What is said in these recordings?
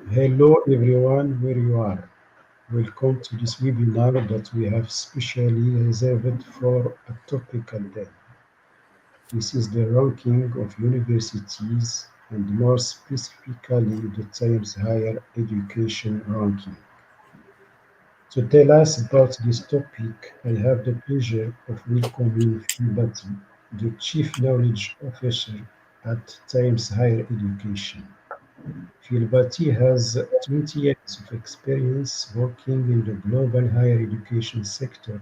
Hello everyone, where you are. Welcome to this webinar that we have specially reserved for a topical day. This is the ranking of universities and more specifically the Times Higher Education ranking. To tell us about this topic, I have the pleasure of welcoming Phil Batty, the Chief Knowledge Officer at Times Higher Education. Phil has 20 years of experience working in the global higher education sector,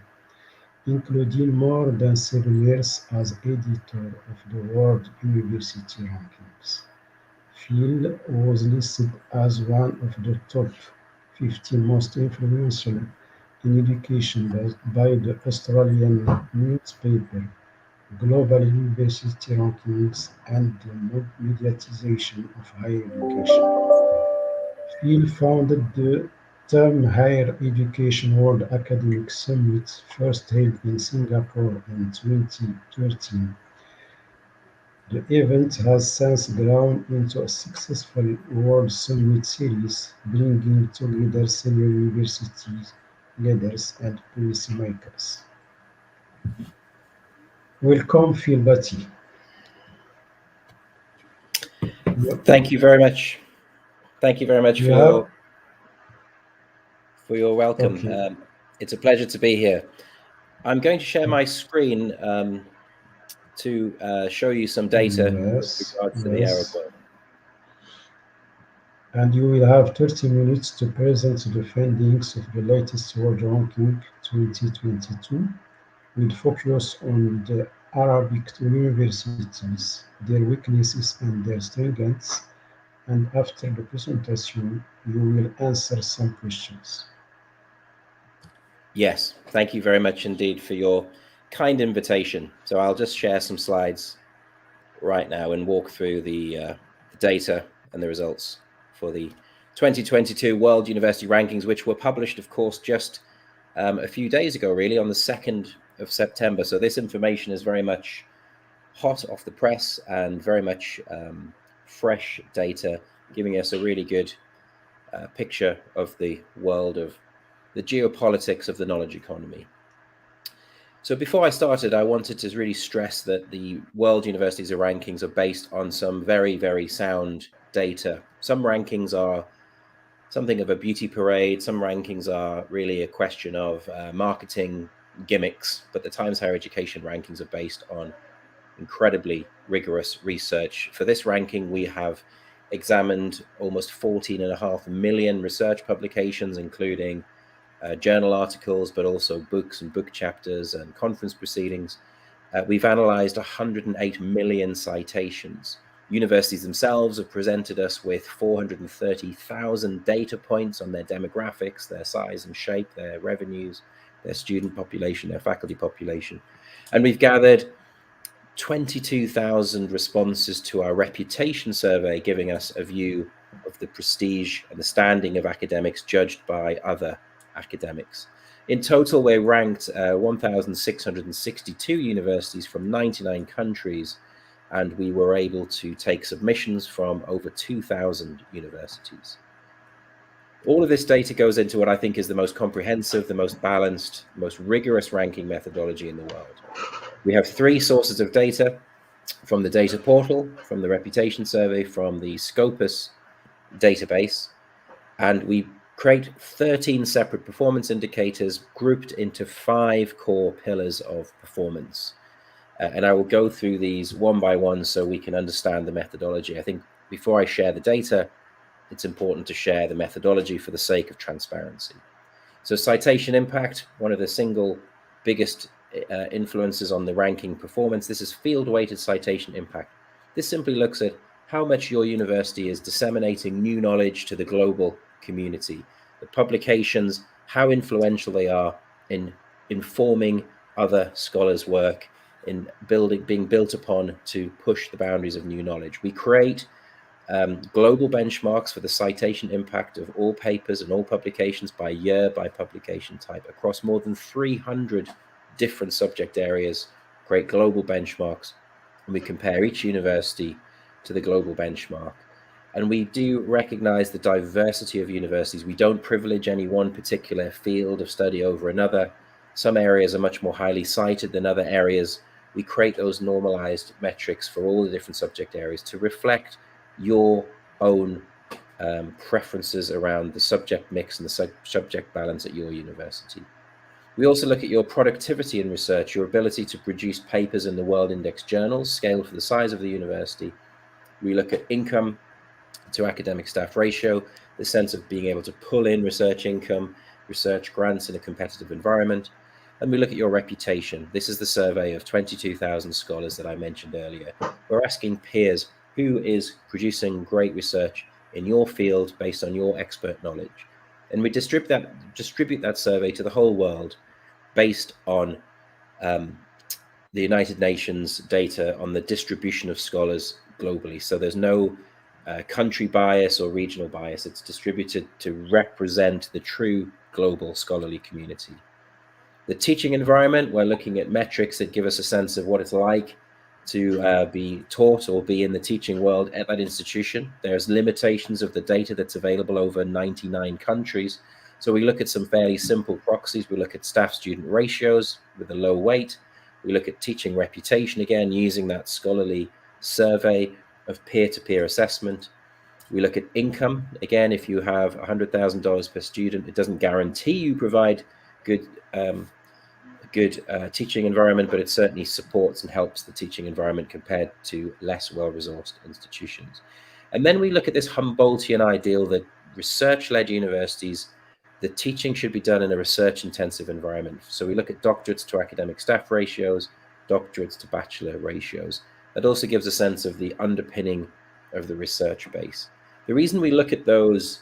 including more than 7 years as editor of the World University Rankings. Phil was listed as one of the top 15 most influential in education by the Australian newspaper Global University Rankings and the Mediatization of Higher Education. Phil founded the term Higher Education World Academic Summit, first held in Singapore in 2013. The event has since grown into a successful World Summit series, bringing together senior university leaders and policymakers. Welcome, Phil Batty. You, Thank you very much. Thank you very much you have, for your welcome. okay, It's a pleasure to be here. I'm going to share my screen to show you some data with yes, regards to the Arab yes. world. And you will have 30 minutes to present the findings of the latest World Ranking 2022 with focus on the Arabic universities, their weaknesses and their strengths, and after the presentation, you will answer some questions. Yes, thank you very much indeed for your kind invitation. So I'll just share some slides right now and walk through the data and the results for the 2022 World University Rankings, which were published, of course, just a few days ago, really, on the 2nd of September. So this information is very much hot off the press and very much fresh data, giving us a really good picture of the world of the geopolitics of the knowledge economy. So before I started, I wanted to really stress that the World Universities Rankings are based on some very, very sound data. Some rankings are something of a beauty parade. Some rankings are really a question of marketing gimmicks, but the Times Higher Education rankings are based on incredibly rigorous research. For this ranking, we have examined almost 14.5 million research publications, including journal articles, but also books and book chapters and conference proceedings. We've analyzed 108 million citations. Universities themselves have presented us with 430,000 data points on their demographics, their size and shape, their revenues, their student population, their faculty population. And we've gathered 22,000 responses to our reputation survey, giving us a view of the prestige and the standing of academics judged by other academics. In total, we're ranked 1,662 universities from 99 countries, and we were able to take submissions from over 2,000 universities. All of this data goes into what I think is the most comprehensive, the most balanced, most rigorous ranking methodology in the world. We have 3 sources of data: from the data portal, from the reputation survey, from the Scopus database, and we create 13 separate performance indicators grouped into 5 core pillars of performance. And I will go through these one by one so we can understand the methodology. I think before I share the data, it's important to share the methodology for the sake of transparency. So citation impact, one of the single biggest influences on the ranking performance. This is field-weighted citation impact. This simply looks at how much your university is disseminating new knowledge to the global community, the publications, how influential they are in informing other scholars' work, in being built upon to push the boundaries of new knowledge. We create global benchmarks for the citation impact of all papers and all publications by year, by publication type, across more than 300 different subject areas, create global benchmarks, and we compare each university to the global benchmark. And we do recognize the diversity of universities. We don't privilege any one particular field of study over another. Some areas are much more highly cited than other areas. We create those normalized metrics for all the different subject areas to reflect your own preferences around the subject mix and the subject balance at your university. We also look at your productivity in research, your ability to produce papers in the World Index journals scaled for the size of the university. We look at income to academic staff ratio, the sense of being able to pull in research income, research grants in a competitive environment. And we look at your reputation. This is the survey of 22,000 scholars that I mentioned earlier. We're asking peers who is producing great research in your field based on your expert knowledge. And we distribute that survey to the whole world based on the United Nations data on the distribution of scholars globally. So there's no country bias or regional bias. It's distributed to represent the true global scholarly community. The teaching environment, we're looking at metrics that give us a sense of what it's like to be taught or be in the teaching world at that institution. There's limitations of the data that's available over 99 countries. So we look at some fairly simple proxies. We look at staff-student ratios with a low weight. We look at teaching reputation, again, using that scholarly survey of peer-to-peer assessment. We look at income. Again, if you have $100,000 per student, it doesn't guarantee you provide good teaching environment, but it certainly supports and helps the teaching environment compared to less well-resourced institutions. And then we look at this Humboldtian ideal that research-led universities, the teaching should be done in a research-intensive environment. So we look at doctorates to academic staff ratios, doctorates to bachelor ratios. That also gives a sense of the underpinning of the research base. The reason we look at those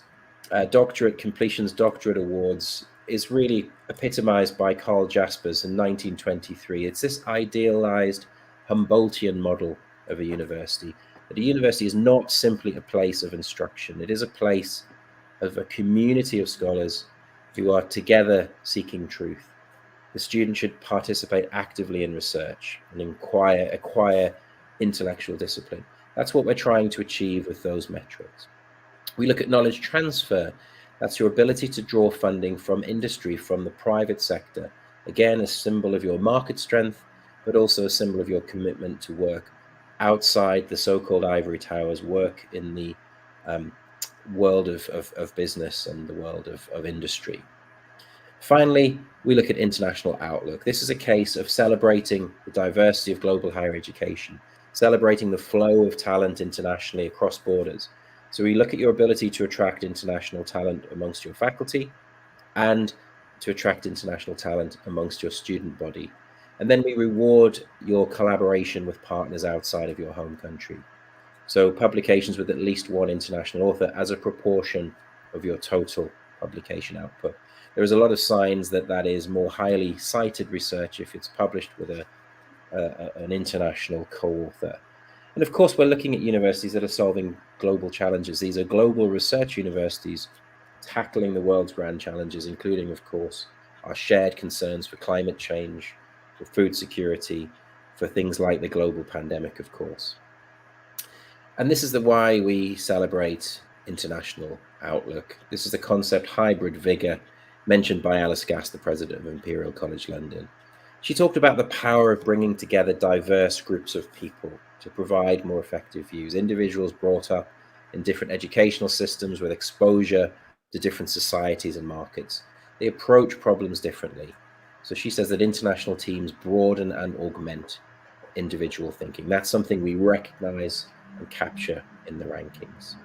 doctorate completions, doctorate awards, is really epitomized by Carl Jaspers in 1923. It's this idealized Humboldtian model of a university. That a university is not simply a place of instruction. It is a place of a community of scholars who are together seeking truth. The student should participate actively in research and acquire intellectual discipline. That's what we're trying to achieve with those metrics. We look at knowledge transfer. That's your ability to draw funding from industry, from the private sector. Again, a symbol of your market strength, but also a symbol of your commitment to work outside the so-called ivory towers, work in the world of business and the world of industry. Finally, we look at international outlook. This is a case of celebrating the diversity of global higher education, celebrating the flow of talent internationally across borders. So we look at your ability to attract international talent amongst your faculty and to attract international talent amongst your student body. And then we reward your collaboration with partners outside of your home country. So publications with at least one international author as a proportion of your total publication output. There is a lot of signs that that is more highly cited research if it's published with an international co-author. And of course, we're looking at universities that are solving global challenges. These are global research universities tackling the world's grand challenges, including, of course, our shared concerns for climate change, for food security, for things like the global pandemic, of course. And this is why we celebrate international outlook. This is the concept hybrid vigor mentioned by Alice Gass, the president of Imperial College London. She talked about the power of bringing together diverse groups of people to provide more effective views. Individuals brought up in different educational systems with exposure to different societies and markets. They approach problems differently. So she says that international teams broaden and augment individual thinking. That's something we recognize and capture in the rankings.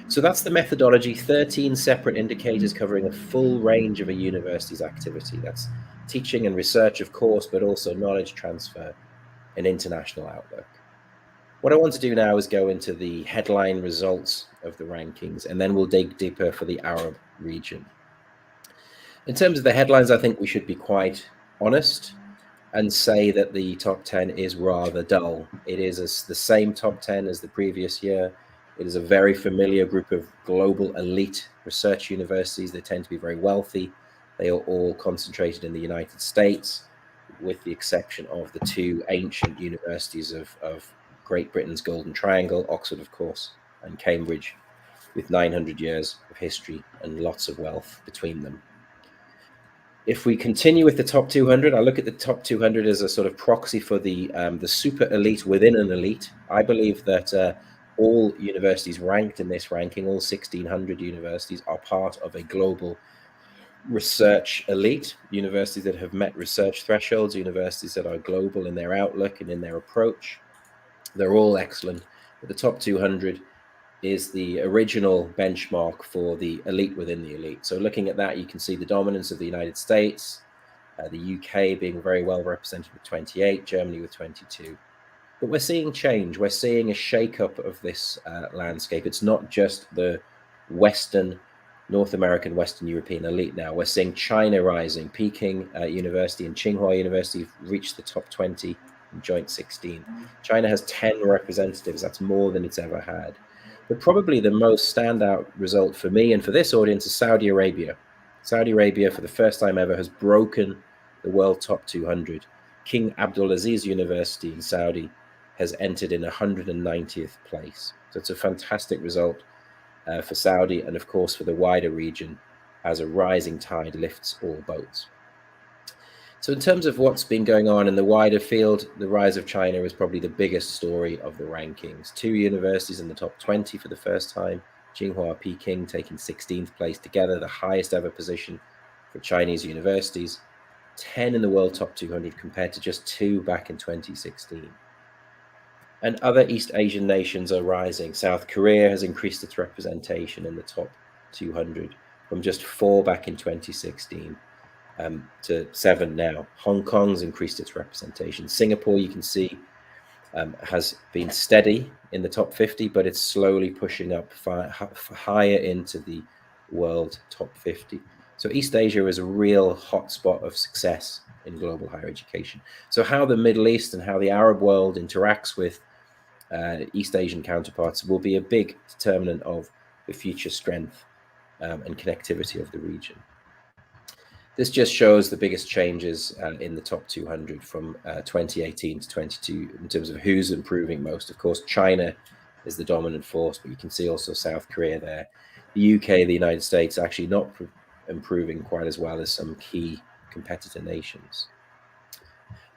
So that's the methodology, 13 separate indicators covering a full range of a university's activity. That's teaching and research, of course, but also knowledge transfer and international outlook. What I want to do now is go into the headline results of the rankings, and then we'll dig deeper for the Arab region. In terms of the headlines, I think we should be quite honest and say that the top 10 is rather dull. It is the same top 10 as the previous year. It is a very familiar group of global elite research universities. They tend to be very wealthy. They are all concentrated in the United States, with the exception of the two ancient universities of Great Britain's Golden Triangle, Oxford, of course, and Cambridge, with 900 years of history and lots of wealth between them. If we continue with the top 200, I look at the top 200 as a sort of proxy for the super elite within an elite. I believe that all universities ranked in this ranking, all 1,600 universities, are part of a global research elite, universities that have met research thresholds, universities that are global in their outlook and in their approach. They're all excellent, but the top 200 is the original benchmark for the elite within the elite. So looking at that, you can see the dominance of the United States, the UK being very well represented with 28, Germany with 22. But we're seeing change. We're seeing a shake-up of this landscape. It's not just the Western, North American, Western European elite now. We're seeing China rising. Peking University and Tsinghua University have reached the top 20 in joint 16. China has 10 representatives. That's more than it's ever had. But probably the most standout result for me and for this audience is Saudi Arabia. Saudi Arabia, for the first time ever, has broken the world top 200. King Abdul Aziz University in Saudi has entered in 190th place. So it's a fantastic result for Saudi and, of course, for the wider region, as a rising tide lifts all boats. So in terms of what's been going on in the wider field, the rise of China is probably the biggest story of the rankings. 2 universities in the top 20 for the first time, Tsinghua, Peking taking 16th place together, the highest ever position for Chinese universities. 10 in the world top 200 compared to just 2 back in 2016. And other East Asian nations are rising. South Korea has increased its representation in the top 200 from just 4 back in 2016 to 7 now. Hong Kong's increased its representation. Singapore, you can see, has been steady in the top 50, but it's slowly pushing up higher into the world top 50. So East Asia is a real hotspot of success in global higher education. So how the Middle East and how the Arab world interacts with East Asian counterparts will be a big determinant of the future strength and connectivity of the region. This just shows the biggest changes in the top 200 from 2018 to 22 in terms of who's improving most. Of course, China is the dominant force, but you can see also South Korea there. The UK, the United States, actually not improving quite as well as some key competitor nations.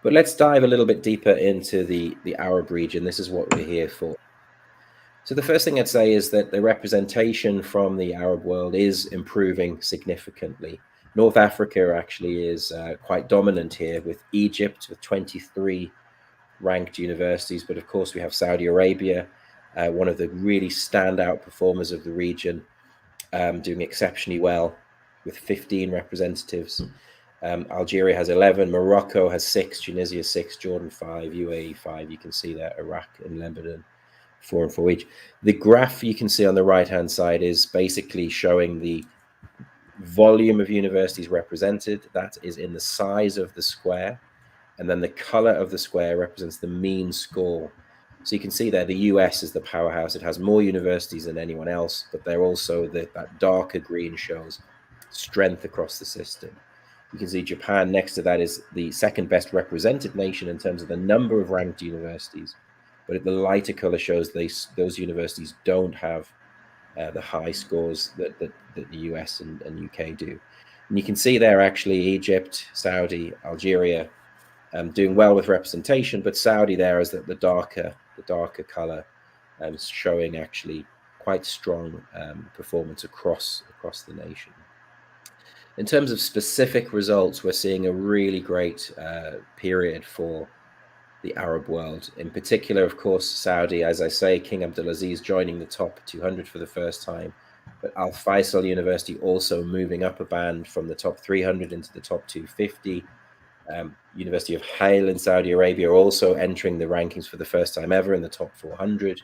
But let's dive a little bit deeper into the Arab region. This is what we're here for. So the first thing I'd say is that the representation from the Arab world is improving significantly. North Africa actually is quite dominant here, with Egypt with 23 ranked universities. But of course, we have Saudi Arabia, one of the really standout performers of the region, doing exceptionally well with 15 representatives. Algeria has 11, Morocco has 6, Tunisia 6, Jordan 5, UAE 5. You can see that, Iraq and Lebanon 4 and 4 each. The graph you can see on the right-hand side is basically showing the volume of universities represented. That is in the size of the square, and then the color of the square represents the mean score. So you can see there the US is the powerhouse. It has more universities than anyone else, but they're also that darker green shows strength across the system. You can see Japan next to that is the second best represented nation in terms of the number of ranked universities, but the lighter color shows those universities don't have the high scores that the US and UK do. And you can see there actually Egypt, Saudi, Algeria doing well with representation, but Saudi there is the darker color, showing actually quite strong performance across the nation. In terms of specific results, we're seeing a really great period for the Arab world. In particular, of course, Saudi, as I say, King Abdulaziz joining the top 200 for the first time, but Al Faisal University also moving up a band from the top 300 into the top 250. University of Hail in Saudi Arabia also entering the rankings for the first time ever in the top 400.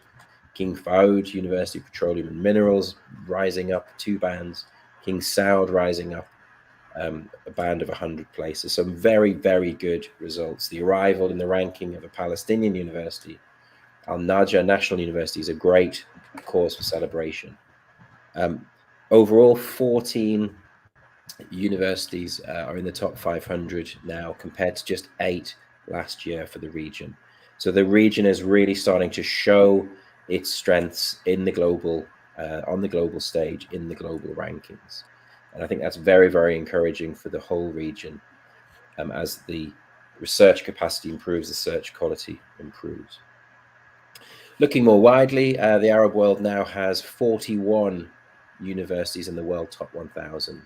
King Fahd University of Petroleum and Minerals rising up 2 bands. King Saud rising up a band of 100 places. Some very, very good results. The arrival in the ranking of a Palestinian university, Al Najah National University, is a great cause for celebration. Overall, 14 universities are in the top 500 now, compared to just 8 last year for the region. So the region is really starting to show its strengths in the global on the global stage, in the global rankings. And I think that's very, very encouraging for the whole region. As the research capacity improves, the search quality improves. Looking more widely, the Arab world now has 41 universities in the world top 1,000,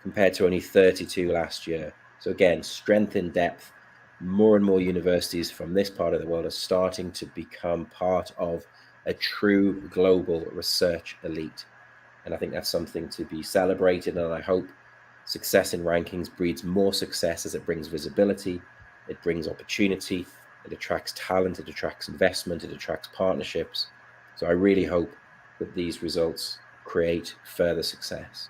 compared to only 32 last year. So again, strength in depth. More and more universities from this part of the world are starting to become part of a true global research elite. And I think that's something to be celebrated. And I hope success in rankings breeds more success as it brings visibility, it brings opportunity, it attracts talent, it attracts investment, it attracts partnerships. So I really hope that these results create further success.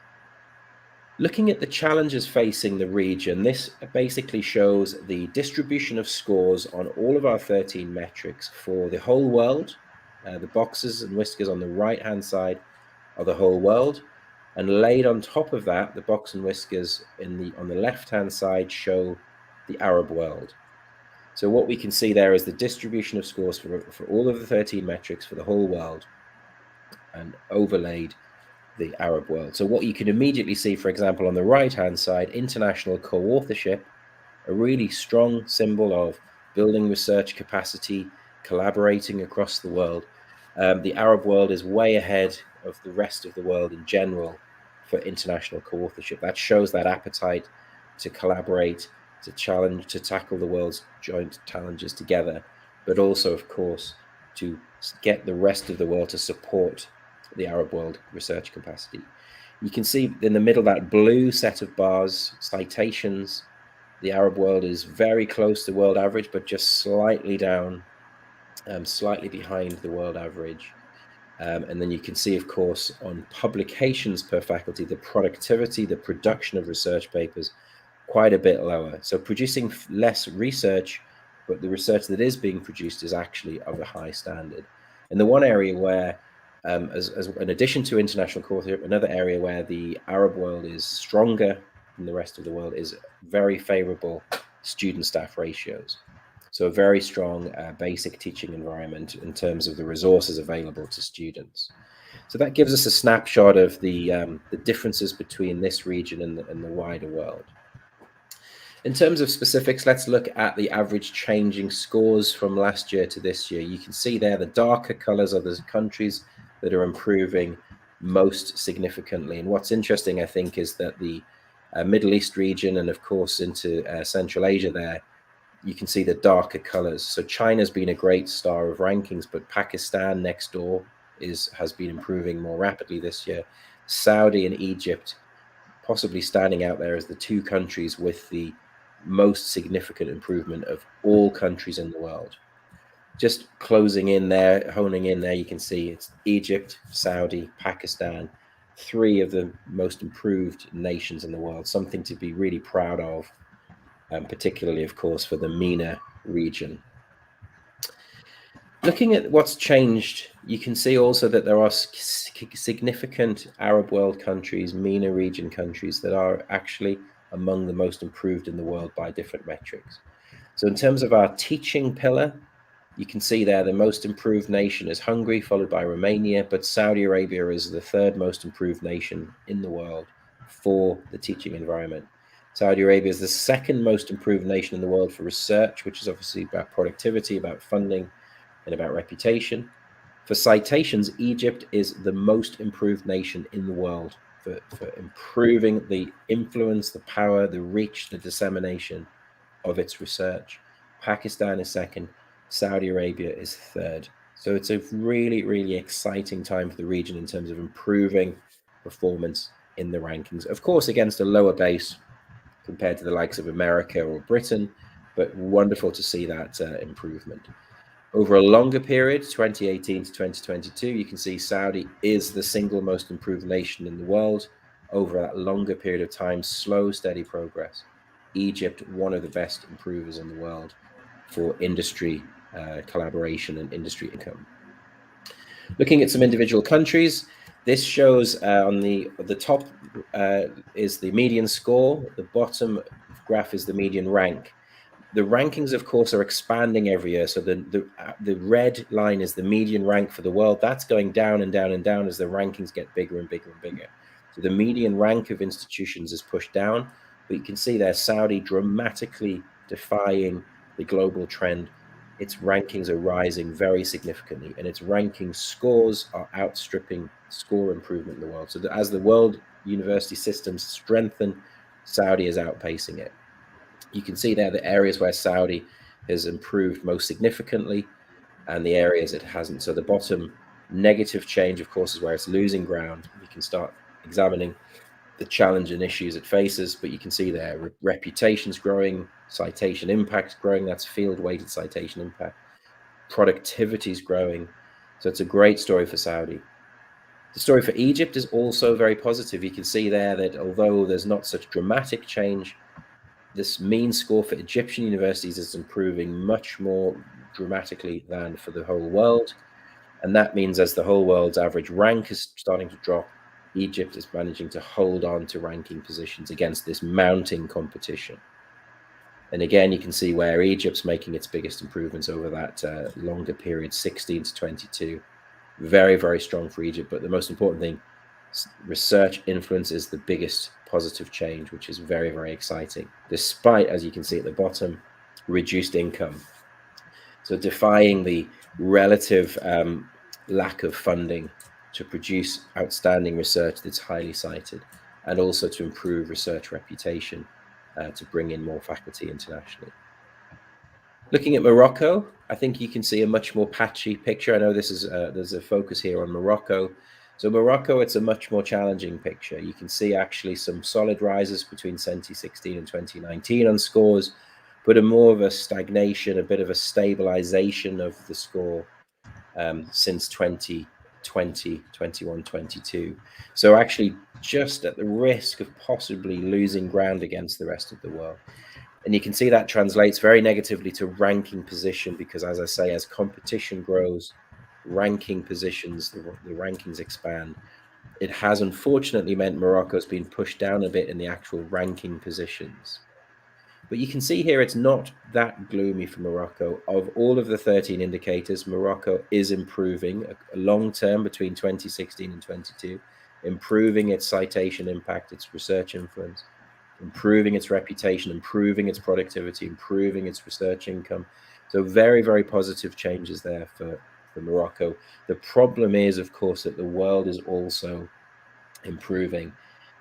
Looking at the challenges facing the region, this basically shows the distribution of scores on all of our 13 metrics for the whole world. The boxes and whiskers on the right-hand side are the whole world. And laid on top of that, the box and whiskers on the left-hand side show the Arab world. So what we can see there is the distribution of scores for all of the 13 metrics for the whole world, and overlaid the Arab world. So what you can immediately see, for example, on the right-hand side, international co-authorship, a really strong symbol of building research capacity, collaborating across the world. The Arab world is way ahead of the rest of the world in general for international co-authorship. That shows that appetite to collaborate, to challenge, to tackle the world's joint challenges together, but also, of course, to get the rest of the world to support the Arab world research capacity. You can see in the middle, that blue set of bars, citations. The Arab world is very close to world average, but just slightly down, slightly behind the world average. And then you can see, of course, on publications per faculty, the productivity, the production of research papers, quite a bit lower. So producing less research, but the research that is being produced is actually of a high standard. And the one area where, as in addition to international co-authorship, another area where the Arab world is stronger than the rest of the world is very favorable student-staff ratios. So a very strong basic teaching environment in terms of the resources available to students. So that gives us a snapshot of the differences between this region and the wider world. In terms of specifics, let's look at the average changing scores from last year to this year. You can see there the darker colors are the countries that are improving most significantly. And what's interesting, I think, is that the Middle East region, and of course into Central Asia there, you can see the darker colors. So China's been a great star of rankings, but Pakistan next door has been improving more rapidly this year. Saudi and Egypt possibly standing out there as the two countries with the most significant improvement of all countries in the world. Just closing in there, honing in there, you can see it's Egypt, Saudi, Pakistan, three of the most improved nations in the world, something to be really proud of, particularly, of course, for the MENA region. Looking at what's changed, you can see also that there are significant Arab world countries, MENA region countries, that are actually among the most improved in the world by different metrics. So in terms of our teaching pillar, you can see there the most improved nation is Hungary, followed by Romania, but Saudi Arabia is the third most improved nation in the world for the teaching environment. Saudi Arabia is the second most improved nation in the world for research, which is obviously about productivity, about funding, and about reputation. For citations, Egypt is the most improved nation in the world for improving the influence, the power, the reach, the dissemination of its research. Pakistan is second, Saudi Arabia is third. So it's a really, really exciting time for the region in terms of improving performance in the rankings. Of course, against a lower base compared to the likes of America or Britain, but wonderful to see that improvement. Over a longer period, 2018 to 2022, you can see Saudi is the single most improved nation in the world. Over that longer period of time, slow, steady progress. Egypt, one of the best improvers in the world for industry collaboration and industry income. Looking at some individual countries, this shows on the top is the median score. The bottom graph is the median rank. The rankings, of course, are expanding every year. So the red line is the median rank for the world. That's going down and down and down as the rankings get bigger and bigger and bigger. So the median rank of institutions is pushed down, but you can see there Saudi dramatically defying the global trend. Its rankings are rising very significantly, and its ranking scores are outstripping score improvement in the world. So that as the world university systems strengthen, Saudi is outpacing it. You can see there the areas where Saudi has improved most significantly and the areas it hasn't. So the bottom negative change, of course, is where it's losing ground. We can start examining the challenge and issues it faces, but you can see there reputation's growing, citation impact's growing. That's field-weighted citation impact. Productivity's growing. So it's a great story for Saudi. The story for Egypt is also very positive. You can see there that although there's not such dramatic change, this mean score for Egyptian universities is improving much more dramatically than for the whole world. And that means as the whole world's average rank is starting to drop, Egypt is managing to hold on to ranking positions against this mounting competition. And again, you can see where Egypt's making its biggest improvements over that longer period, 16 to 22. Very, very strong for Egypt. But the most important thing, research influence is the biggest positive change, which is very, very exciting, despite, as you can see at the bottom, reduced income. So defying the relative lack of funding to produce outstanding research that's highly cited, and also to improve research reputation to bring in more faculty internationally. Looking at Morocco, I think you can see a much more patchy picture. I know this is there's a focus here on Morocco. So Morocco, it's a much more challenging picture. You can see actually some solid rises between 2016 and 2019 on scores, but a more of a stagnation, a bit of a stabilization of the score since 2020, 21, 22. So actually just at the risk of possibly losing ground against the rest of the world. And you can see that translates very negatively to ranking position because, as I say, as competition grows, ranking positions, the rankings expand. It has unfortunately meant Morocco's been pushed down a bit in the actual ranking positions. But you can see here it's not that gloomy for Morocco. Of all of the 13 indicators, Morocco is improving a long term between 2016 and 22, improving its citation impact, its research influence, improving its reputation, improving its productivity, improving its research income. So very, very positive changes there for Morocco. The problem is, of course, that the world is also improving.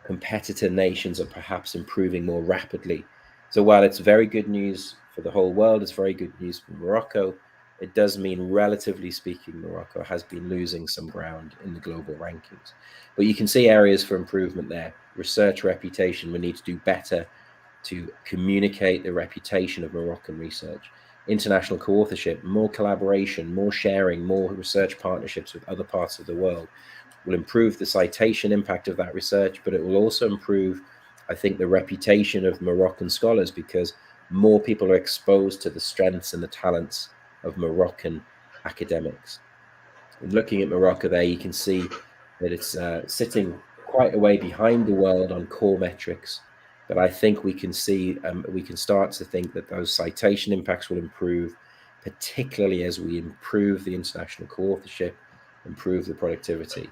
Competitor nations are perhaps improving more rapidly. So while it's very good news for the whole world, it's very good news for Morocco, it does mean, relatively speaking, Morocco has been losing some ground in the global rankings. But you can see areas for improvement there. Research reputation, we need to do better to communicate the reputation of Moroccan research. International co-authorship, more collaboration, more sharing, more research partnerships with other parts of the world will improve the citation impact of that research, but it will also improve, I think, the reputation of Moroccan scholars because more people are exposed to the strengths and the talents of Moroccan academics. And looking at Morocco there, you can see that it's sitting quite a way behind the world on core metrics. But I think we can see, we can start to think that those citation impacts will improve, particularly as we improve the international co-authorship, improve the productivity.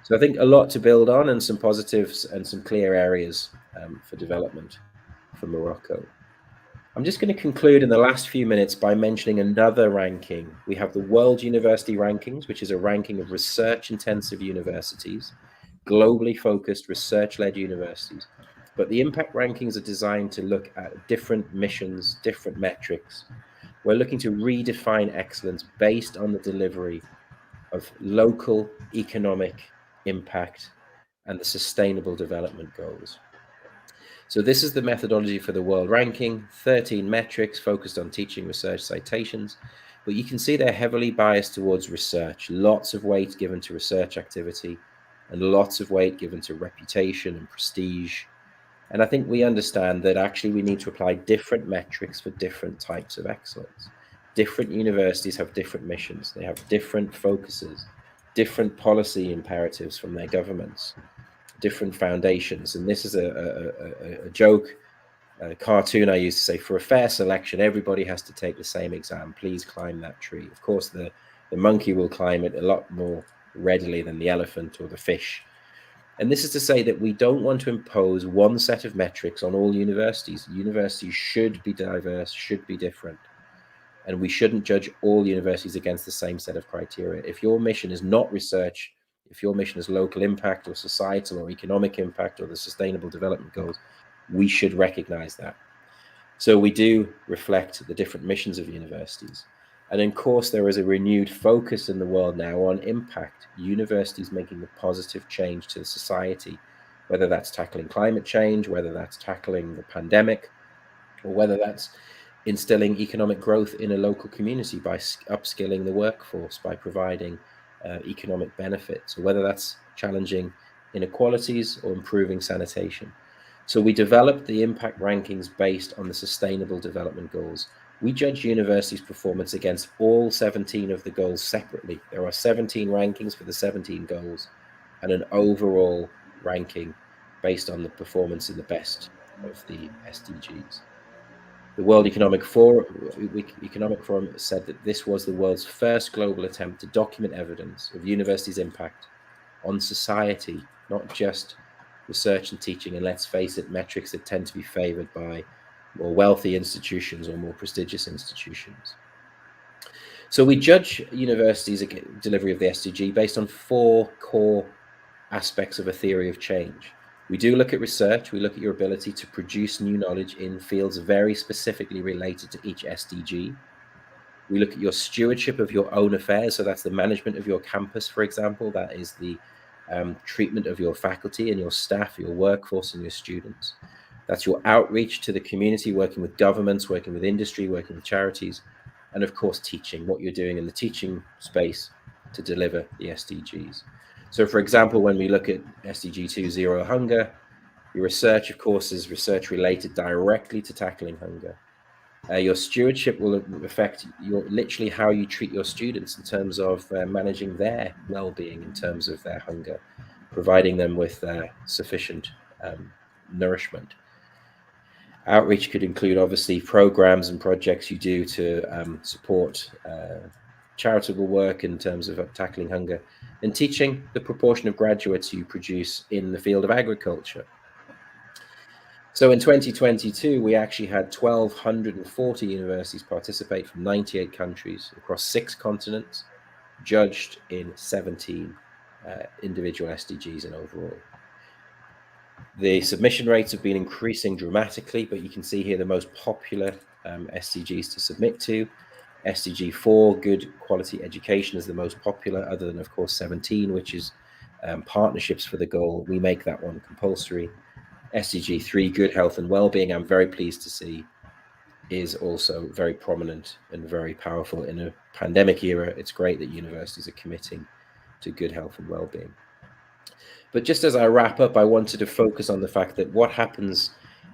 So I think a lot to build on and some positives and some clear areas for development for Morocco. I'm just going to conclude in the last few minutes by mentioning another ranking. We have the World University Rankings, which is a ranking of research-intensive universities, globally focused research-led universities. But the impact rankings are designed to look at different missions, different metrics. We're looking to redefine excellence based on the delivery of local economic impact and the sustainable development goals. So this is the methodology for the world ranking, 13 metrics focused on teaching, research, citations, but you can see they're heavily biased towards research, lots of weight given to research activity and lots of weight given to reputation and prestige. And I think we understand that actually we need to apply different metrics for different types of excellence. Different universities have different missions. They have different focuses, different policy imperatives from their governments, different foundations. And this is a joke cartoon I used to say, for a fair selection, everybody has to take the same exam. Please climb that tree. Of course, the monkey will climb it a lot more readily than the elephant or the fish. And this is to say that we don't want to impose one set of metrics on all universities. Universities should be diverse, should be different. And we shouldn't judge all universities against the same set of criteria. If your mission is not research, if your mission is local impact or societal or economic impact or the sustainable development goals, we should recognize that. So we do reflect the different missions of universities. And of course, there is a renewed focus in the world now on impact, universities making a positive change to society, whether that's tackling climate change, whether that's tackling the pandemic, or whether that's instilling economic growth in a local community by upskilling the workforce, by providing economic benefits, or whether that's challenging inequalities or improving sanitation. So we developed the impact rankings based on the Sustainable Development Goals. We judge universities' performance against all 17 of the goals separately. There are 17 rankings for the 17 goals and an overall ranking based on the performance in the best of the SDGs. The World Economic Forum said that this was the world's first global attempt to document evidence of universities' impact on society, not just research and teaching. And let's face it, metrics that tend to be favored by more wealthy institutions or more prestigious institutions. So we judge universities' delivery of the SDG based on 4 core aspects of a theory of change. We do look at research. We look at your ability to produce new knowledge in fields very specifically related to each SDG. We look at your stewardship of your own affairs. So that's the management of your campus, for example. That is the treatment of your faculty and your staff, your workforce and your students. That's your outreach to the community, working with governments, working with industry, working with charities, and of course, teaching, what you're doing in the teaching space to deliver the SDGs. So, for example, when we look at SDG 2, Zero Hunger, your research, of course, is research related directly to tackling hunger. Your stewardship will affect literally how you treat your students in terms of managing their well-being, in terms of their hunger, providing them with sufficient nourishment. Outreach could include, obviously, programs and projects you do to support charitable work in terms of tackling hunger, and teaching, the proportion of graduates you produce in the field of agriculture. So in 2022, we actually had 1,240 universities participate from 98 countries across 6 continents, judged in 17 individual SDGs and overall. The submission rates have been increasing dramatically, but you can see here the most popular SDGs to submit to. SDG 4, good quality education, is the most popular, other than, of course, 17, which is partnerships for the goal. We make that one compulsory. SDG 3, good health and well-being, I'm very pleased to see, is also very prominent and very powerful in a pandemic era. It's great that universities are committing to good health and well-being. But just as I wrap up, I wanted to focus on the fact that what happens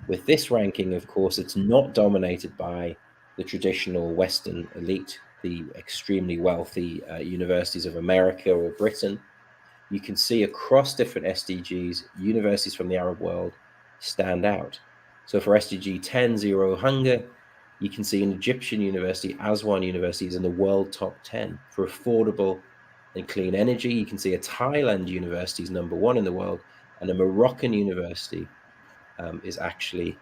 with this ranking, of course, it's not dominated by the traditional Western elite, the extremely wealthy universities of America or Britain. You can see across different SDGs, universities from the Arab world stand out. So for SDG 10, Zero Hunger, you can see an Egyptian university, Aswan University, is in the world top 10. For affordable and clean energy, you can see a Thailand university is number 1 in the world, and a Moroccan university is actually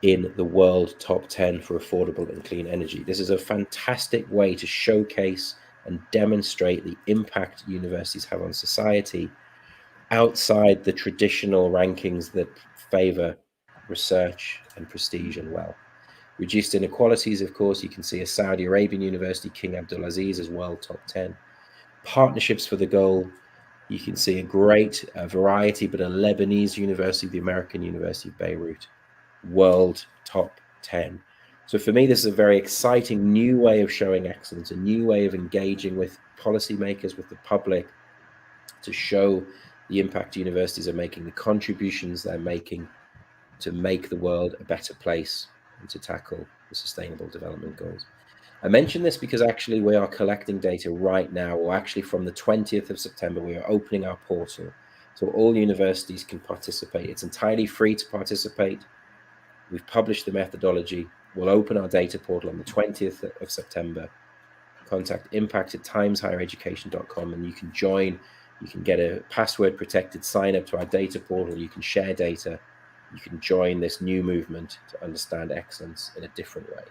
in the world top 10 for affordable and clean energy. This is a fantastic way to showcase and demonstrate the impact universities have on society outside the traditional rankings that favor research and prestige and wealth. Reduced inequalities, of course, you can see a Saudi Arabian university, King Abdul Aziz, as well, top 10. Partnerships for the goal, you can see a great variety, but a Lebanese university, the American University of Beirut, world top 10. So for me, this is a very exciting new way of showing excellence, a new way of engaging with policymakers, with the public, to show the impact universities are making, the contributions they're making to make the world a better place and to tackle the Sustainable Development Goals. I mention this because actually we are collecting data right now, or actually from the 20th of September, we are opening our portal. So all universities can participate. It's entirely free to participate. We've published the methodology. We'll open our data portal on the 20th of September. Contact impact@times-higher-education.com and you can join. You can get a password protected sign up to our data portal. You can share data. You can join this new movement to understand excellence in a different way.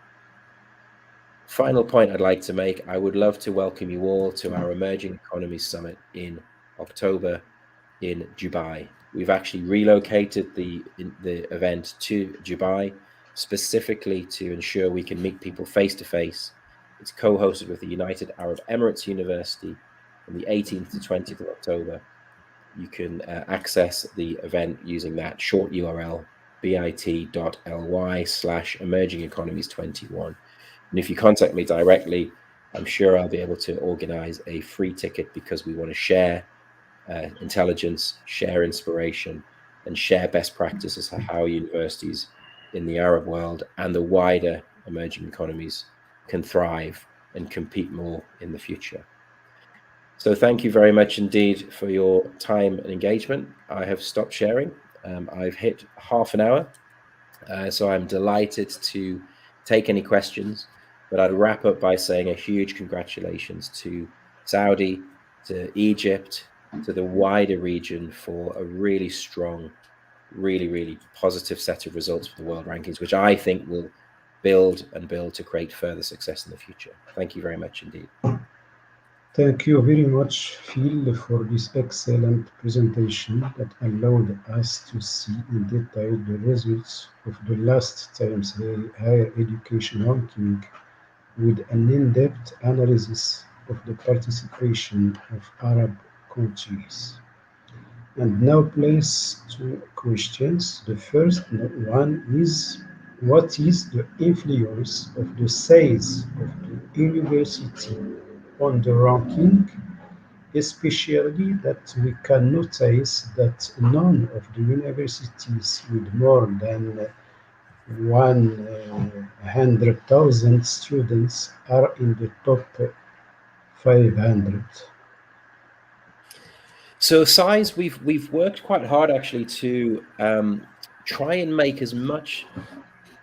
Final point I'd like to make, I would love to welcome you all to our Emerging Economies Summit in October in Dubai. We've actually relocated the event to Dubai specifically to ensure we can meet people face to face. It's co-hosted with the United Arab Emirates University from the 18th to 20th of October. You can access the event using that short URL, bit.ly/emergingeconomies21. And if you contact me directly, I'm sure I'll be able to organize a free ticket because we want to share intelligence, share inspiration, and share best practices for how universities in the Arab world and the wider emerging economies can thrive and compete more in the future. So thank you very much indeed for your time and engagement. I have stopped sharing. I've hit half an hour, so I'm delighted to take any questions, but I'd wrap up by saying a huge congratulations to Saudi, to Egypt, to the wider region for a really strong, really positive set of results for the world rankings, which I think will build to create further success in the future. Thank you very much indeed. Thank you very much, Phil, for this excellent presentation that allowed us to see in detail the results of the last time's higher education ranking with an in-depth analysis of the participation of Arab countries. And now place two questions. The first one is, what is the influence of the size of the university on the ranking, especially that we can notice that none of the universities with more than 100,000 students are in the top 500. So size, we've worked quite hard actually to try and make as much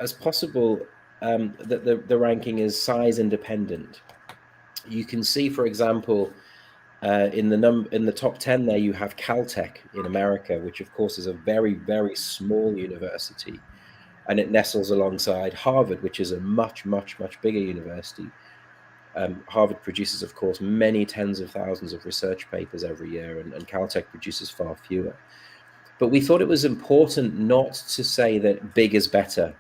as possible that the ranking is size independent. You can see, for example, in the top 10 there you have Caltech in America, which of course is a very small university, and it nestles alongside Harvard, which is a much bigger university. Harvard produces, of course, many tens of thousands of research papers every year, and Caltech produces far fewer. But we thought it was important not to say that big is better,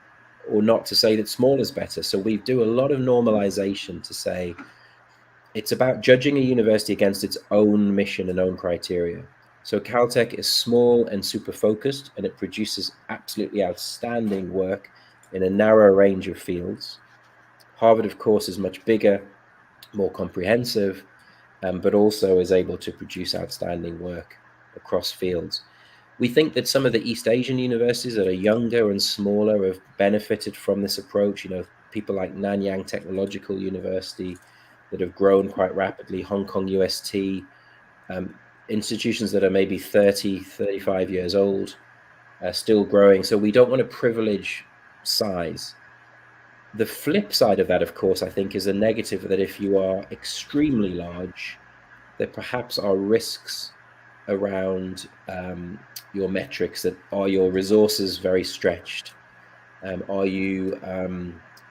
or not to say that small is better. So we do a lot of normalization to say it's about judging a university against its own mission and own criteria. So Caltech is small and super focused, and it produces absolutely outstanding work in a narrow range of fields. Harvard, of course, is much bigger, more comprehensive, but also is able to produce outstanding work across fields. We think that some of the East Asian universities that are younger and smaller have benefited from this approach. You know, people like Nanyang Technological University that have grown quite rapidly, Hong Kong UST, institutions that are maybe 30, 35 years old, still growing. So we don't want to privilege size. The flip side of that, of course, I think is a negative, that if you are extremely large, there perhaps are risks around your metrics. That are your resources very stretched? Are you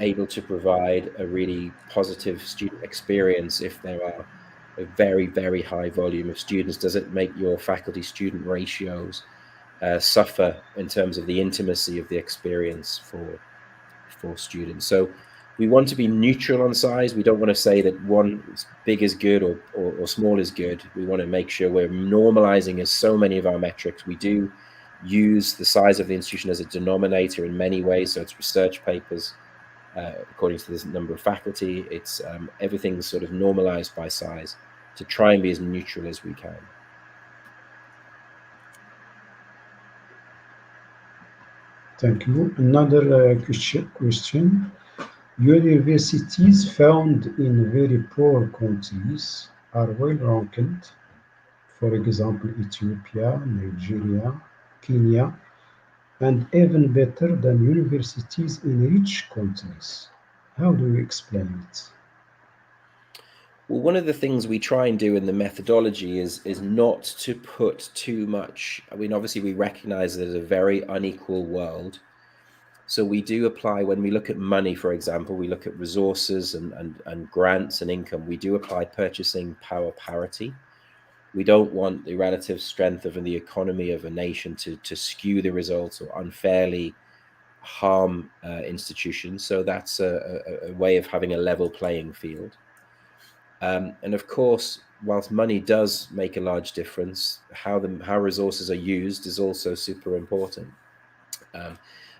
able to provide a really positive student experience if there are a very high volume of students? Does it make your faculty-student ratios suffer in terms of the intimacy of the experience for students? So we want to be neutral on size. We don't want to say that one big is good or small is good. We want to make sure we're normalizing as so many of our metrics. We do use the size of the institution as a denominator in many ways. So it's research papers according to the number of faculty. It's everything's sort of normalized by size to try and be as neutral as we can. Thank you. Another question. Universities found in very poor countries are well ranked, for example, Ethiopia, Nigeria, Kenya. and even better than universities in rich countries. How do you explain it? Well, one of the things we try and do in the methodology is not to put too much. I mean, obviously, we recognize that it's a very unequal world. So we do apply, when we look at money, for example, we look at resources and grants and income, we do apply purchasing power parity. We don't want the relative strength of the economy of a nation to skew the results or unfairly harm institutions. So that's a way of having a level playing field. And of course, whilst money does make a large difference, how resources are used is also super important.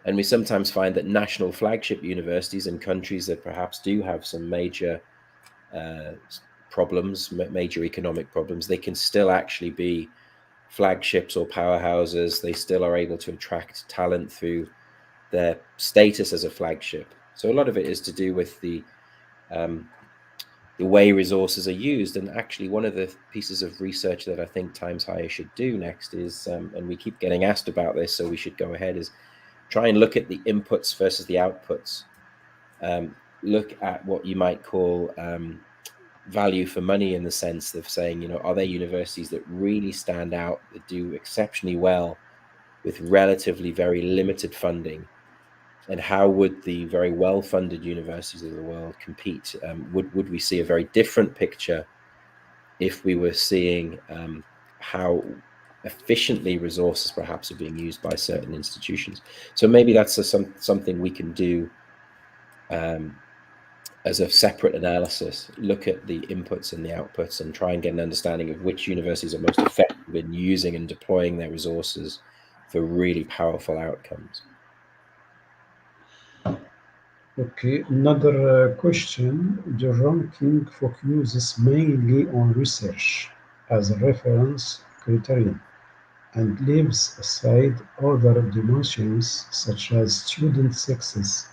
And we sometimes find that national flagship universities in countries that perhaps do have some major uh, problems, major economic problems, they can still actually be flagships or powerhouses. They still are able to attract talent through their status as a flagship. So a lot of it is to do with um, the way resources are used. And actually, one of the pieces of research that I think Times Higher should do next is, and we keep getting asked about this, so we should go ahead, is try and look at the inputs versus the outputs. Look at what you might call value for money, in the sense of saying, are there universities that really stand out, that do exceptionally well with relatively very limited funding? And how would the very well-funded universities of the world compete? Would we see a very different picture if we were seeing how efficiently resources perhaps are being used by certain institutions? So maybe that's something we can do as a separate analysis, look at the inputs and the outputs and try and get an understanding of which universities are most effective in using and deploying their resources for really powerful outcomes. Okay, another question. The ranking focuses mainly on research as a reference criterion and leaves aside other dimensions such as student success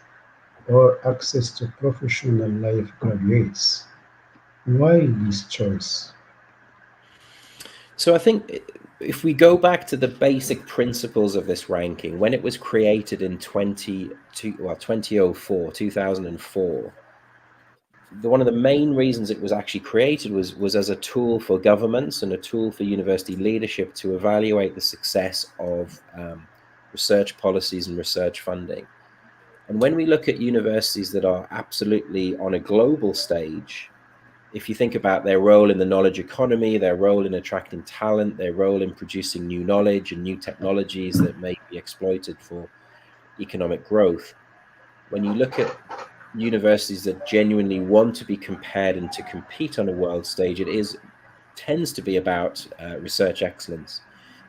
or access to professional life graduates. Why this choice? So I think if we go back to the basic principles of this ranking, when it was created in 2004, 2004, one of the main reasons it was actually created was as a tool for governments and a tool for university leadership to evaluate the success of research policies and research funding. And when we look at universities that are absolutely on a global stage, if you think about their role in the knowledge economy, their role in attracting talent, their role in producing new knowledge and new technologies that may be exploited for economic growth, when you look at universities that genuinely want to be compared and to compete on a world stage, tends to be about research excellence.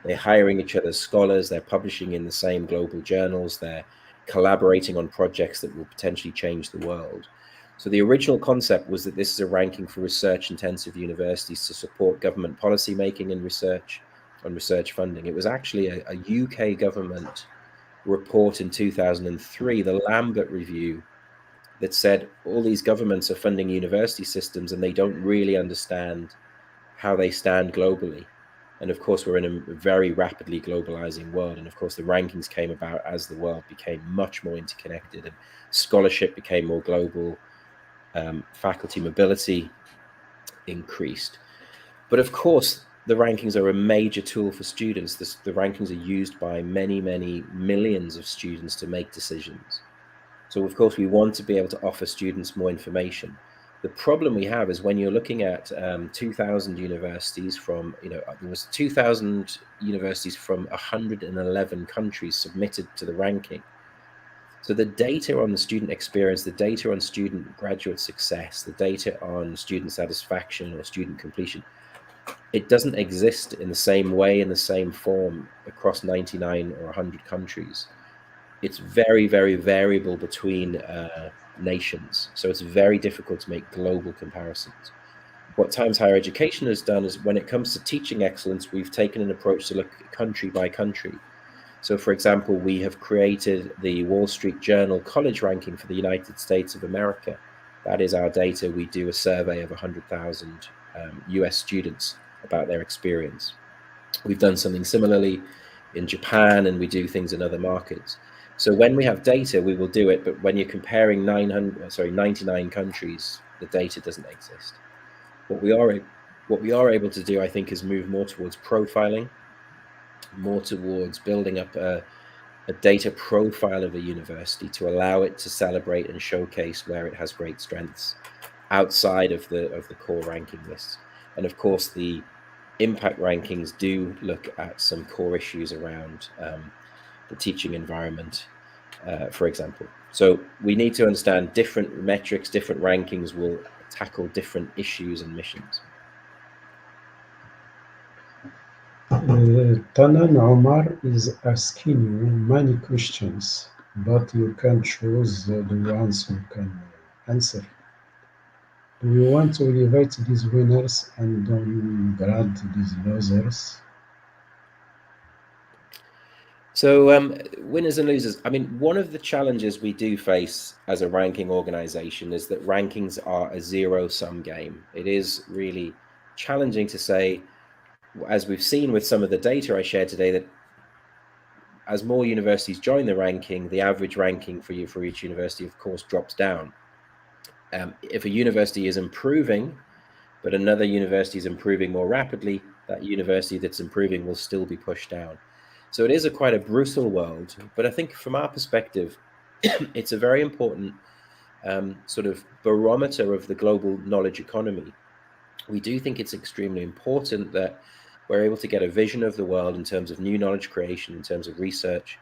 They're hiring each other's scholars, they're publishing in the same global journals, they're collaborating on projects that will potentially change the world. So the original concept was that this is a ranking for research-intensive universities to support government policy making and research on research funding. It was actually a UK government report in 2003, the Lambert Review, that said all these governments are funding university systems and they don't really understand how they stand globally. And of course, we're in a very rapidly globalizing world. And of course, the rankings came about as the world became much more interconnected and scholarship became more global, faculty mobility increased. But of course, the rankings are a major tool for students. The rankings are used by many, many millions of students to make decisions. So of course, we want to be able to offer students more information. The problem we have is when you're looking at 2,000 universities from, there was 2,000 universities from 111 countries submitted to the ranking. So the data on the student experience, the data on student graduate success, the data on student satisfaction or student completion, it doesn't exist in the same way, in the same form across 99 or 100 countries. It's very, very variable between nations. So it's very difficult to make global comparisons. What Times Higher Education has done is, when it comes to teaching excellence, we've taken an approach to look country by country. So, for example, we have created the Wall Street Journal college ranking for the United States of America. That is our data. We do a survey of 100,000 US students about their experience. We've done something similarly in Japan, and we do things in other markets. So when we have data, we will do it. But when you're comparing 99 countries, the data doesn't exist. What we are able to do, I think, is move more towards profiling, more towards building up a data profile of a university to allow it to celebrate and showcase where it has great strengths outside of the core ranking lists. And of course, the impact rankings do look at some core issues around the teaching environment, for example. So we need to understand different metrics, different rankings will tackle different issues and missions. Tanan Omar is asking you many questions, but you can choose the ones who can answer. Do you want to elevate these winners and downgrade these losers? So winners and losers, I mean, one of the challenges we do face as a ranking organization is that rankings are a zero-sum game. It is really challenging to say, as we've seen with some of the data I shared today, that as more universities join the ranking, the average ranking for each university, of course, drops down. If a university is improving, but another university is improving more rapidly, that university that's improving will still be pushed down. So it is quite a brutal world, but I think from our perspective, it's a very important sort of barometer of the global knowledge economy. We do think it's extremely important that we're able to get a vision of the world in terms of new knowledge creation, in terms of research,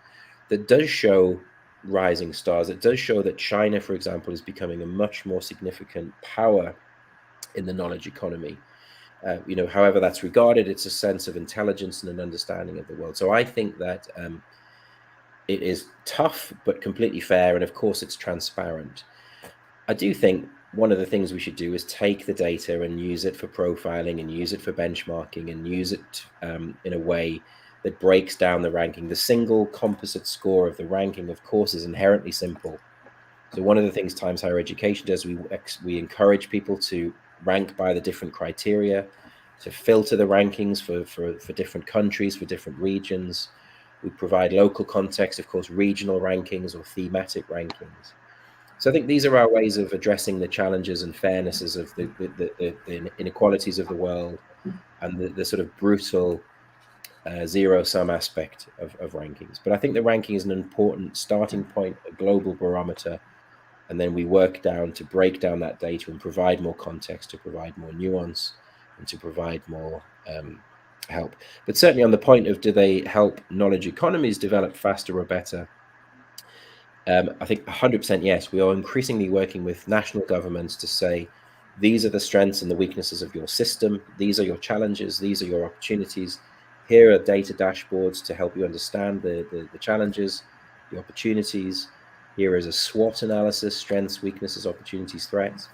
that does show rising stars. It does show that China, for example, is becoming a much more significant power in the knowledge economy. However that's regarded, it's a sense of intelligence and an understanding of the world. So I think that it is tough, but completely fair. And of course, it's transparent. I do think one of the things we should do is take the data and use it for profiling and use it for benchmarking and use it in a way that breaks down the ranking. The single composite score of the ranking, of course, is inherently simple. So one of the things Times Higher Education does, we encourage people to rank by the different criteria, to filter the rankings for different countries, for different regions. We provide local context, of course, regional rankings or thematic rankings. So I think these are our ways of addressing the challenges and fairnesses of the inequalities of the world and the sort of brutal zero-sum aspect of rankings. But I think the ranking is an important starting point, a global barometer, and then we work down to break down that data and provide more context, to provide more nuance, and to provide more help. But certainly on the point of, do they help knowledge economies develop faster or better? I think 100% yes. We are increasingly working with national governments to say, these are the strengths and the weaknesses of your system. These are your challenges. These are your opportunities. Here are data dashboards to help you understand the challenges, the opportunities. Here is a SWOT analysis, strengths, weaknesses, opportunities, threats.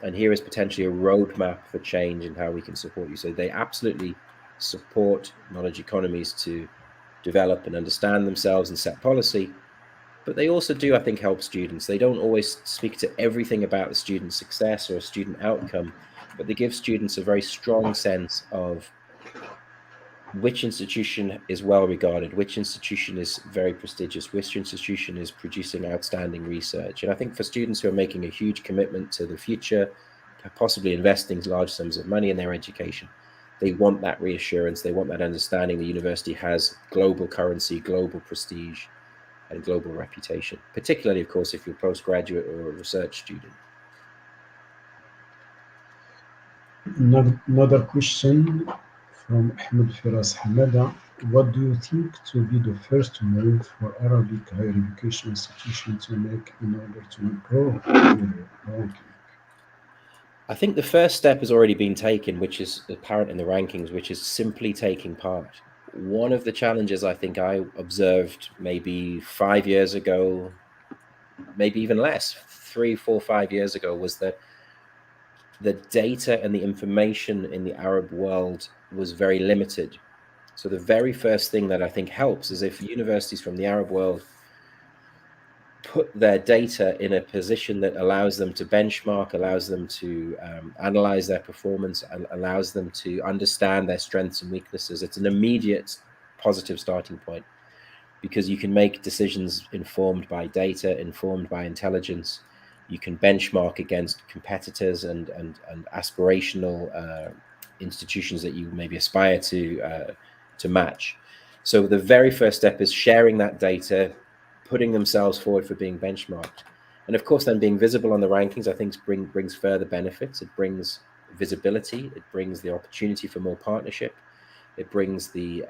And here is potentially a roadmap for change and how we can support you. So they absolutely support knowledge economies to develop and understand themselves and set policy. But they also do, I think, help students. They don't always speak to everything about the student success or a student outcome, but they give students a very strong sense of which institution is well regarded, which institution is very prestigious, which institution is producing outstanding research. And I think for students who are making a huge commitment to the future, possibly investing large sums of money in their education, they want that reassurance, they want that understanding the university has global currency, global prestige, and global reputation, particularly, of course, if you're a postgraduate or a research student. Another question from Ahmed Firas Hamada. What do you think to be the first move for Arabic higher education institutions to make in order to improve their ranking? I think the first step has already been taken, which is apparent in the rankings, which is simply taking part. One of the challenges I think I observed maybe 5 years ago, maybe even less, 3, 4, 5 years ago, was that the data and the information in the Arab world was very limited. So the very first thing that I think helps is if universities from the Arab world put their data in a position that allows them to benchmark, allows them to analyze their performance, and allows them to understand their strengths and weaknesses. It's an immediate positive starting point, because you can make decisions informed by data, informed by intelligence. You can benchmark against competitors and aspirational institutions that you maybe aspire to match. So the very first step is sharing that data, putting themselves forward for being benchmarked. And of course, then being visible on the rankings, I think brings further benefits. It brings visibility. It brings the opportunity for more partnership. It brings the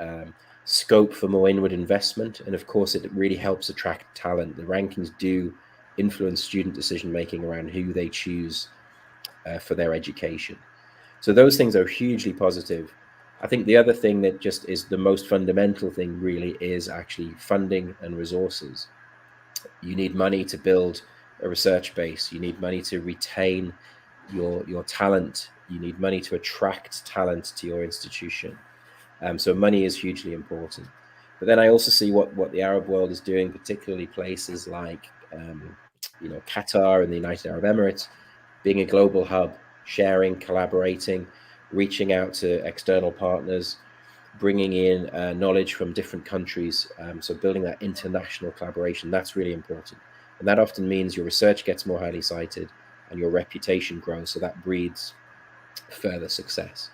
scope for more inward investment. And of course, it really helps attract talent. The rankings do influence student decision-making around who they choose for their education. So those things are hugely positive. I think the other thing that just is the most fundamental thing really is actually funding and resources. You need money to build a research base. You need money to retain your talent. You need money to attract talent to your institution. So money is hugely important. But then I also see what the Arab world is doing, particularly places like Qatar and the United Arab Emirates, being a global hub, sharing, collaborating, reaching out to external partners, bringing in knowledge from different countries. So building that international collaboration, that's really important. And that often means your research gets more highly cited and your reputation grows. So that breeds further success.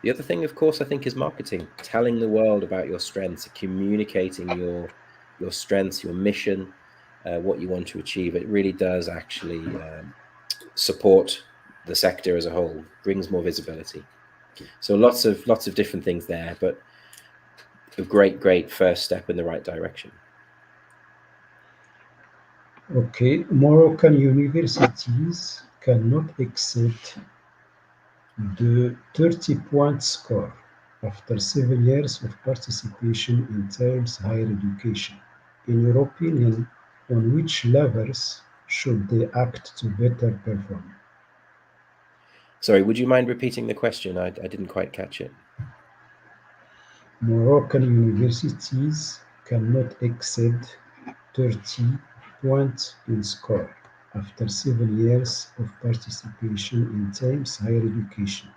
The other thing, of course, I think is marketing, telling the world about your strengths, communicating your strengths, your mission, what you want to achieve. It really does actually support the sector as a whole, brings more visibility. So lots of different things there, but a great first step in the right direction. Okay, Moroccan universities cannot exceed the 30-point score after 7 years of participation in terms higher education. In your opinion, on which levels should they act to better perform? Sorry, would you mind repeating the question? I didn't quite catch it. Moroccan universities cannot exceed 30 points in score after 7 years of participation in terms higher education.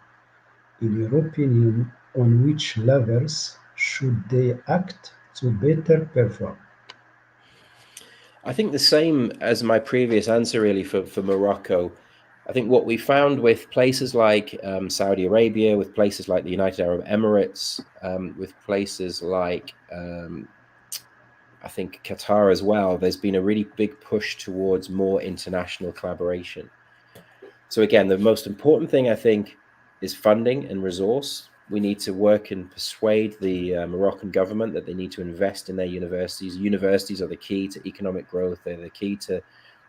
In your opinion, on which levels should they act to better perform? I think the same as my previous answer, really, for Morocco. I think what we found with places like Saudi Arabia, with places like the United Arab Emirates, with places like I think Qatar as well, there's been a really big push towards more international collaboration. So again, the most important thing, I think, is funding and resource. We need to work and persuade the Moroccan government that they need to invest in their universities. Universities are the key to economic growth. They're the key to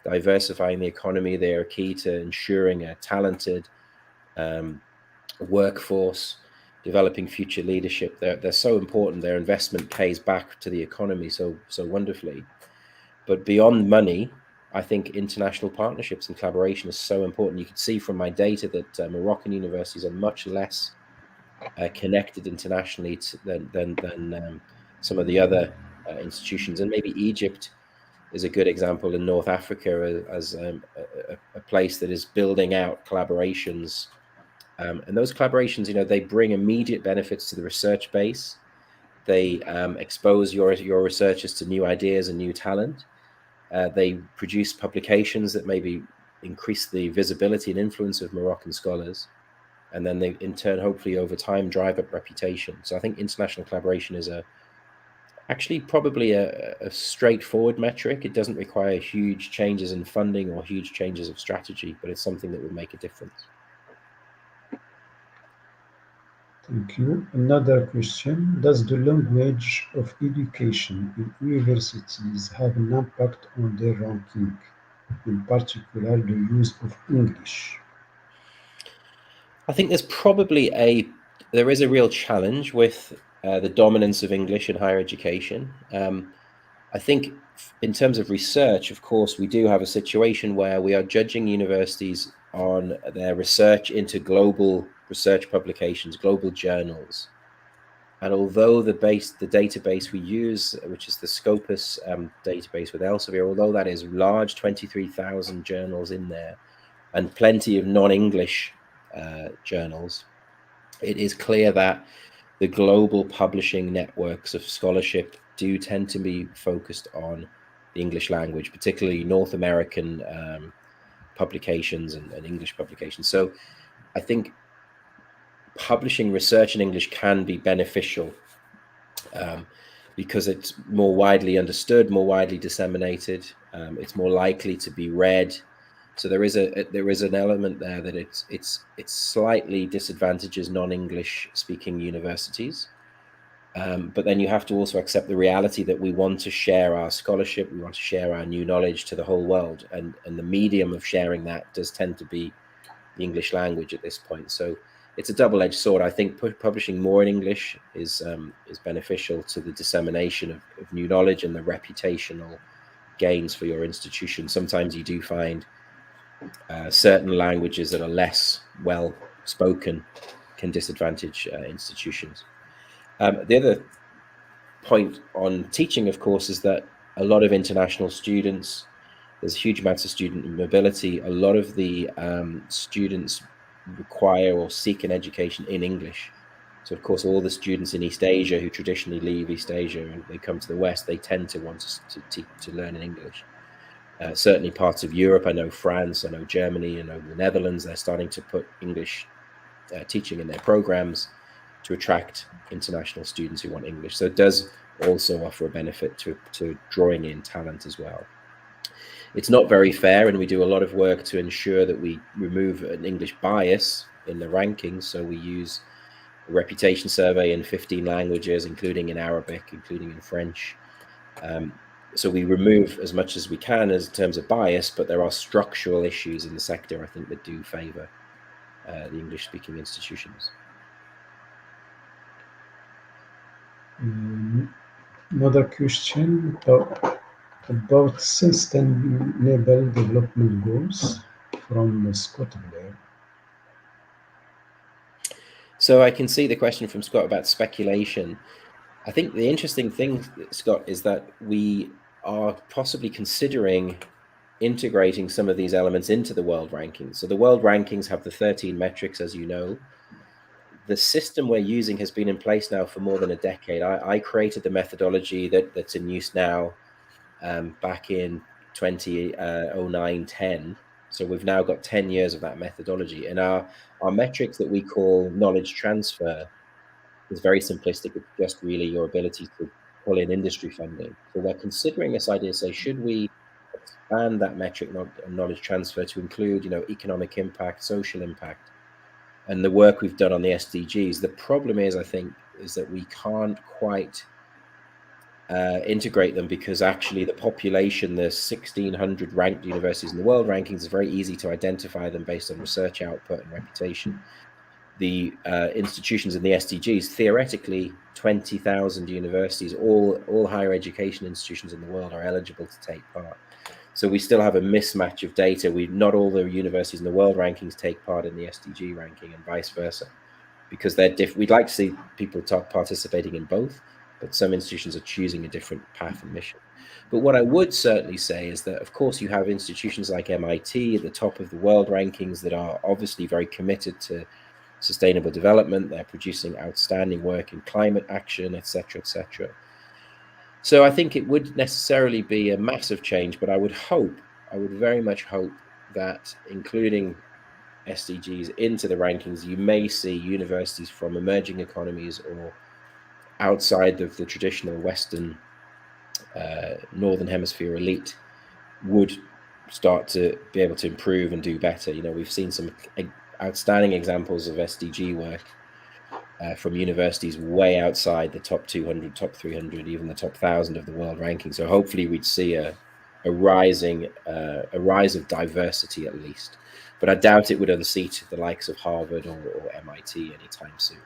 diversifying the economy. They are key to ensuring a talented workforce, developing future leadership. They're so important. Their investment pays back to the economy so wonderfully. But beyond money, I think international partnerships and collaboration is so important. You can see from my data that Moroccan universities are much less connected internationally than some of the other institutions. And maybe Egypt is a good example in North Africa as a place that is building out collaborations. And those collaborations, they bring immediate benefits to the research base. They expose your researchers to new ideas and new talent. They produce publications that maybe increase the visibility and influence of Moroccan scholars. And then they, in turn, hopefully over time, drive up reputation. So I think international collaboration is actually probably a straightforward metric. It doesn't require huge changes in funding or huge changes of strategy, but it's something that would make a difference. Thank you. Another question. Does the language of education in universities have an impact on their ranking, in particular the use of English? I think there is a real challenge with the dominance of English in higher education. I think in terms of research, of course, we do have a situation where we are judging universities on their research into global research publications, global journals. And although the database we use, which is the Scopus database with Elsevier, although that is large, 23,000 journals in there, and plenty of non-English journals, it is clear that the global publishing networks of scholarship do tend to be focused on the English language, particularly North American publications and English publications. So I think publishing research in English can be beneficial because it's more widely understood, more widely disseminated. It's more likely to be read. So there is an element there that it's slightly disadvantages non-English speaking universities. But then you have to also accept the reality that we want to share our scholarship, we want to share our new knowledge to the whole world, and the medium of sharing that does tend to be the English language at this point. So it's a double-edged sword. I think publishing more in English is beneficial to the dissemination of new knowledge and the reputational gains for your institution. Sometimes you do find certain languages that are less well spoken can disadvantage institutions. The other point on teaching, of course, is that a lot of international students, there's huge amounts of student mobility. A lot of the students require or seek an education in English. So, of course, all the students in East Asia who traditionally leave East Asia and they come to the West, they tend to want to learn in English. Certainly parts of Europe, I know France, I know Germany, I know the Netherlands, they're starting to put English teaching in their programs to attract international students who want English. So it does also offer a benefit to drawing in talent as well. It's not very fair, and we do a lot of work to ensure that we remove an English bias in the rankings. So we use a reputation survey in 15 languages, including in Arabic, including in French. So we remove as much as we can in terms of bias, but there are structural issues in the sector, I think, that do favor the English-speaking institutions. Another question about sustainable development goals from Scott Blair. So I can see the question from Scott about speculation. I think the interesting thing, Scott, is that we are possibly considering integrating some of these elements into the world rankings. So the world rankings have the 13 metrics, as you know. The system we're using has been in place now for more than a decade. I created the methodology that's in use now back in 2009-10. So we've now got 10 years of that methodology. And our metrics that we call knowledge transfer is very simplistic. It's just really your ability to pull in industry funding. So we're considering this idea, say, should we expand that metric knowledge transfer to include, economic impact, social impact, and the work we've done on the SDGs. The problem is, I think, is that we can't quite integrate them because actually the population, the 1,600 ranked universities in the world rankings, is very easy to identify them based on research output and reputation. The institutions in the SDGs, theoretically, 20,000 universities, all higher education institutions in the world are eligible to take part. So we still have a mismatch of data. Not all the universities in the world rankings take part in the SDG ranking and vice versa, because they're we'd like to see people participating in both, but some institutions are choosing a different path and mission. But what I would certainly say is that, of course, you have institutions like MIT at the top of the world rankings that are obviously very committed to sustainable development. They're producing outstanding work in climate action, etc., etc. So I think it would necessarily be a massive change, but I would very much hope that including SDGs into the rankings, you may see universities from emerging economies or outside of the traditional Western Northern Hemisphere elite would start to be able to improve and do better. We've seen some outstanding examples of SDG work from universities way outside the top 200, top 300, even the top 1,000 of the world ranking. So hopefully we'd see a rise of diversity at least. But I doubt it would unseat the likes of Harvard or MIT anytime soon.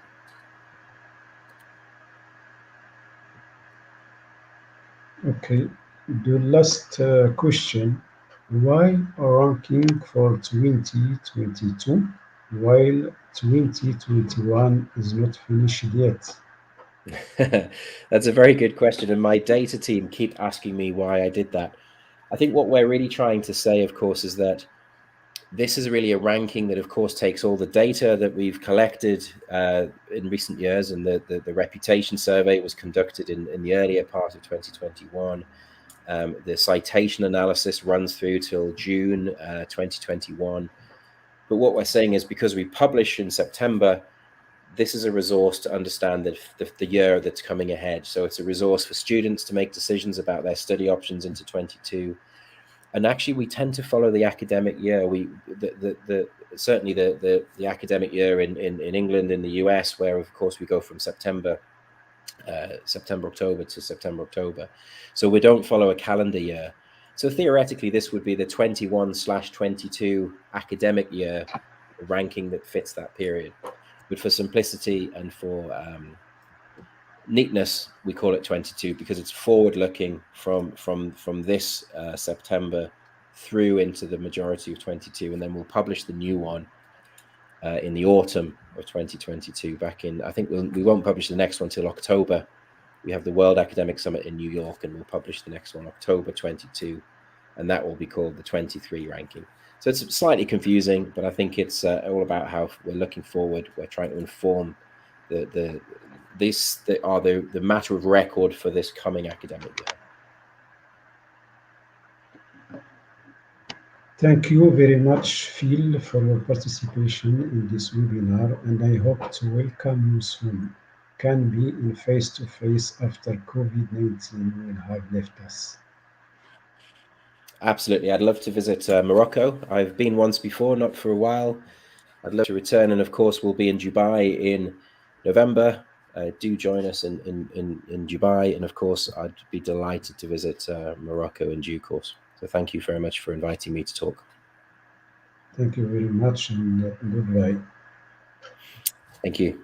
Okay, the last question. Why a ranking for 2022 while 2021 is not finished yet? That's a very good question, and my data team keep asking me why I did that. I think what we're really trying to say, of course, is that This is really a ranking that, of course, takes all the data that we've collected in recent years, and the reputation survey was conducted in the earlier part of 2021. The citation analysis runs through till June 2021. But what we're saying is, because we publish in September, this is a resource to understand the year that's coming ahead. So it's a resource for students to make decisions about their study options into 22. And actually, we tend to follow the academic year. Certainly the academic year in England, in the US, where of course we go from September October to September October. So we don't follow a calendar year. So theoretically, this would be the 21/22 academic year ranking that fits that period. But for simplicity and for neatness, we call it 22 because it's forward-looking from this September through into the majority of 22, and then we'll publish the new one in the autumn of 2022. Back in, I think we won't publish the next one till October. We have the World Academic Summit in New York, and we'll publish the next one October 22, and that will be called the 23 ranking. So it's slightly confusing, but I think it's all about how we're looking forward. We're trying to inform the matter of record for this coming academic year. Thank you very much, Phil, for your participation in this webinar, and I hope to welcome you soon. Can be in face-to-face after COVID-19 will have left us. Absolutely. I'd love to visit Morocco. I've been once before, not for a while. I'd love to return, and of course we'll be in Dubai in November. Do join us in Dubai, and of course I'd be delighted to visit Morocco in due course. So thank you very much for inviting me to talk. Thank you very much, and goodbye. Thank you.